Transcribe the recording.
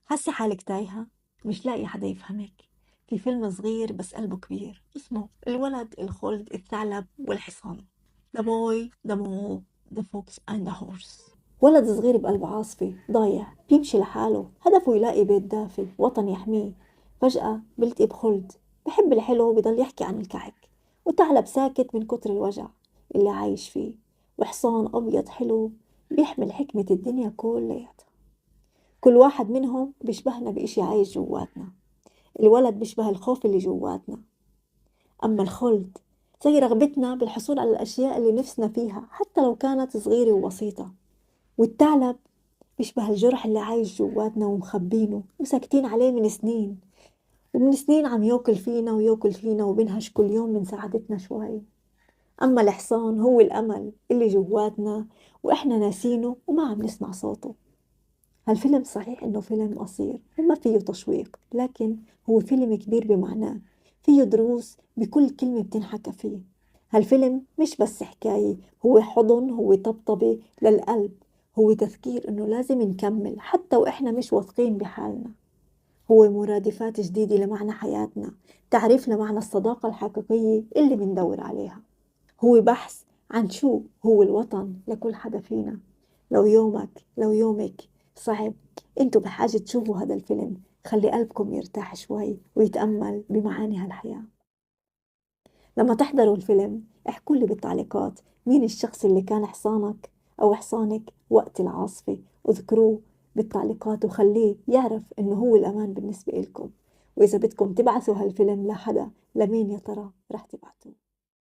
حاسة حالك تايهة، مش لاقي حدا يفهمك. في فيلم صغير بس قلبه كبير اسمه الولد الخلد الثعلب والحصان. The boy, the mole, the fox and the horse. ولد صغير بقلب عاصفة ضايع بيمشي لحاله، هدفه يلاقي بيت دافي وطن يحميه. فجأة بلتقي بخلد بحب الحلو وبضل يحكي عن الكعك، وثعلب ساكت من كتر الوجع اللي عايش فيه، وحصان أبيض حلو بيحمل حكمة الدنيا كلياتها. كل واحد منهم بيشبهنا بإشي عايش جواتنا. الولد بيشبه الخوف اللي جواتنا، أما الخلد زي رغبتنا بالحصول على الأشياء اللي نفسنا فيها حتى لو كانت صغيرة وبسيطة. والثعلب بيشبه الجرح اللي عايش جواتنا ومخبينه وساكتين عليه من سنين، ومن سنين عم ياكل فينا وياكل فينا وبنهش كل يوم من سعادتنا شوي. أما الحصان هو الأمل اللي جواتنا وإحنا ناسينه وما عم نسمع صوته. هالفيلم صحيح إنه فيلم قصير وما فيه تشويق، لكن هو فيلم كبير بمعناه، فيه دروس بكل كلمة بتنحكى فيه. هالفيلم مش بس حكاية، هو حضن، هو طبطبة للقلب، هو تذكير إنه لازم نكمل حتى وإحنا مش واثقين بحالنا. هو مرادفات جديدة لمعنى حياتنا، تعريف لمعنى الصداقة الحقيقية اللي بندور عليها. هو بحث عن شو هو الوطن لكل حدا فينا. لو يومك صعب، انتوا بحاجة تشوفوا هذا الفيلم، خلي قلبكم يرتاح شوي ويتأمل بمعاني هالحياة. لما تحضروا الفيلم احكوا لي بالتعليقات مين الشخص اللي كان حصانك أو حصانك وقت العاصفة، اذكروه بالتعليقات وخليه يعرف إنه هو الأمان بالنسبة إلكم. وإذا بدكم تبعثوا هالفيلم لحدا، لمين يا ترى رح تبعتوه؟